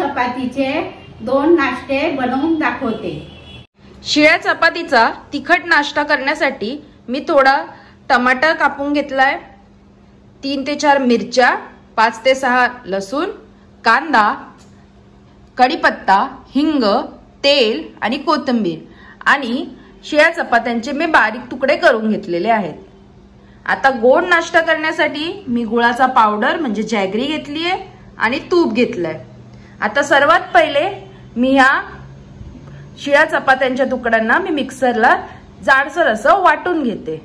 चपातीचे 2 नाश्ते बनवून दाखवते। शिळ्या चपातीचा तिखट नाश्ता करण्यासाठी मी थोडा टमाटर कापून घेतलाय, 3 ते 4 मिरच्या, 5 ते 6 लसूण, कांदा, कढीपत्ता, हिंग, तेल आणि कोथिंबीर आणि शिळ्या चपात्यांचे मी बारीक तुकडे करून घेतलेले आहेत। आता गोड नाश्ता करण्यासाठी मी गुळाचा पावडर म्हणजे जॅगरी घेतली आहे आणि तूप घेतलंय। आता सर्वात पहिले मी ह्या शिळ्या चपात्यांच्या तुकड्यांना मी मिक्सरला जाडसर असं वाटून घेते।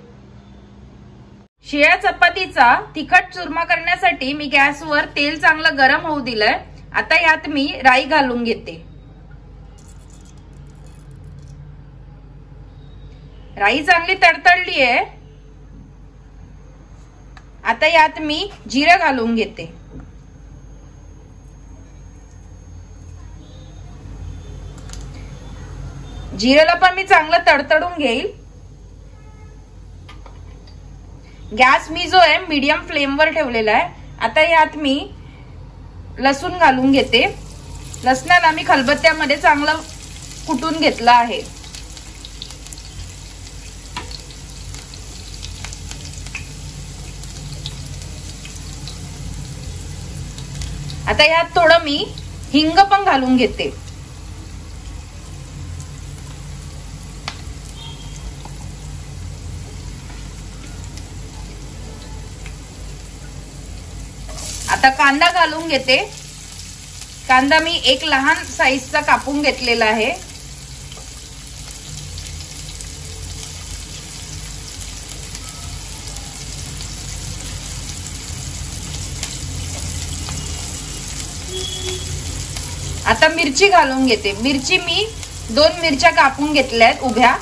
शिळ्या चपातीचा तिखट चुरमा करण्यासाठी मी गॅसवर तेल चांगलं गरम होऊ दिलंय। आता यात मी राई घालून घेते। राई चांगली तडतडली आहे। आता यात मी जिरं घालून घेते। जिरेला पण मी चांगलं तडतडून घेईल। गॅस मी जो आहे मीडियम फ्लेमवर ठेवलेला आहे। आता यात मी लसूण घालून घेते। लसणाला मी खलबत्त्यामध्ये चांगलं कुटून घेतलं आहे। आता यात थोडं मी हिंग पण घालून घेते। आता कांदा घालून घेते। कांदा मी एक लहान साईजचा कापून घेतलेला आहे। आता मिरची घालून घेते। मिरची मी 2 मिरच्या कापून घेतल्या आहेत उभ्या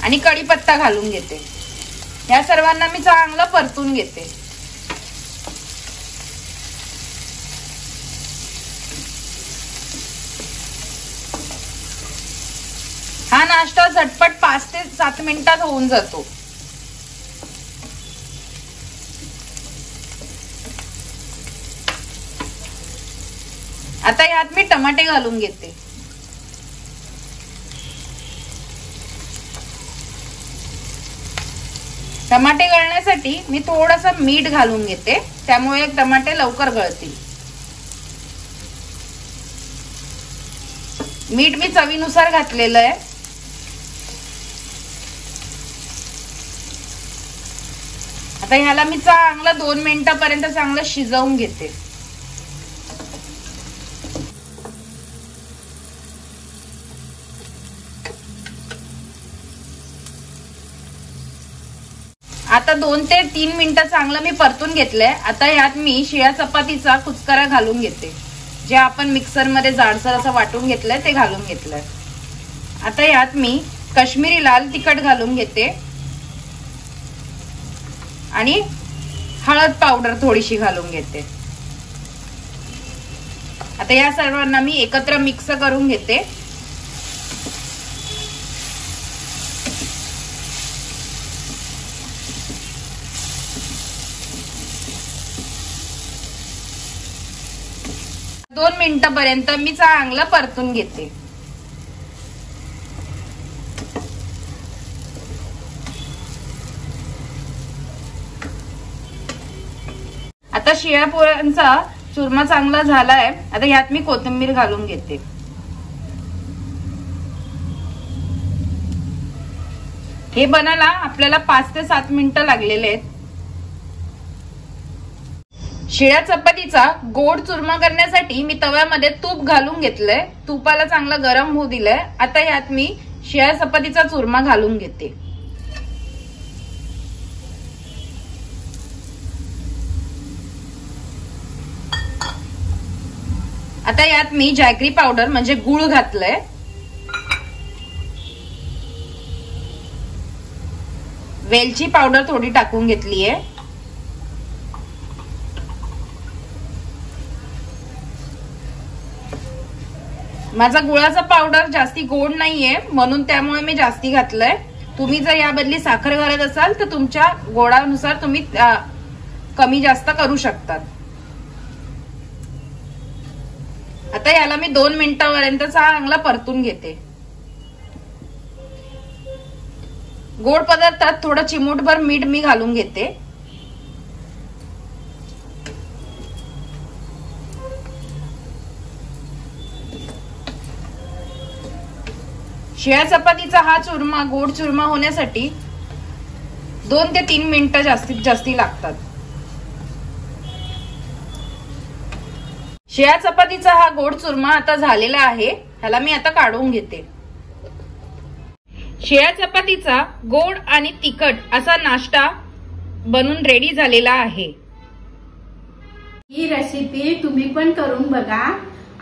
आणि कढीपत्ता घालून घेते। या सर्वांना मी चांगलं परतून घेते। हा नाश्ता झटपट 5 ते 7 मिनिटात होऊन जातो। आता यात मी टमाटे घालून घेते। टमाटे गळण्यासाठी मी थोडंसं मीठ घालून घेते, त्यामुळे टमाटे लवकर गळतील। मीठ मी चवीनुसार घातलेलं आहे। आता ह्याला मी चांगलं 2 मिनिटापर्यंत चांगलं शिजवून घेते। आता 2 ते 3 मिनिटं चांगलं मी परतून घेतलंय। आता यात मी शिळ्या चपातीचा कुचकरा घालून घेते, जे आपण मिक्सर मध्ये जाडसर असं वाटून घेतलंय ते घालून घेतलंय। आता यात मी काश्मीरी लाल तिखट घालून घेते आणि हळद पावडर थोडीशी घालून घेते। आता या सर्वांना मी एकत्र मिक्स करून घेते। दोन मिनिटापर्यंत मी चांगलं परतून घेते। आता शिळ्या पोळ्यांचा चुरमा चांगला झालाय। आता यात मी कोथिंबीर घालून घेते। हे बनायला आपल्याला 5 ते 7 मिनिटं लागलेले आहेत। शिळ्या चपातीचा गोड चुरमा करण्यासाठी मी तव्यामध्ये तूप घालून घेतलंय। तुपाला चांगलं गरम होऊ दिलंय। आता यात मी शिळ्या चपातीचा चुरमा घालून घेते। आता यात मी जॅगरी पावडर म्हणजे गुळ घातलंय। वेलची पावडर थोडी टाकून घेतलीये। माझा गुळाचा पावडर जास्ती गोड नाहीये म्हणून त्यामुळे मी जास्ती घातलंय। तुम्ही जर या बदली साखर घालत असाल तर तुमच्या गोडानुसार तुम्ही कमी जास्त करू शकतात। आता याला मी 2 मिनिटापर्यंत चांगला परतून घेते. गोड पदार्थात थोडं चिमूटभर मीठ मी घालून घेते. शिळ्या चपातीचा हा चुरमा गोड चुरमा होण्यासाठी 2 ते 3 मिनिटं जास्तीत जास्ती लागतात. शिळ्या चपातीचा हा गोड चुरमा आता झालेला आहे. ह्याला मी आता काढून घेते. शिळ्या चपातीचा गोड आणि तिखट असा नाश्ता बनून रेडी झालेला आहे. ही रेसिपी तुम्ही पण करून बघा.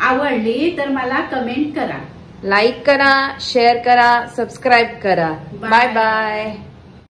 आवडली तर मला कमेंट करा, लाईक करा, शेअर करा, सबस्क्राईब करा. Bye bye.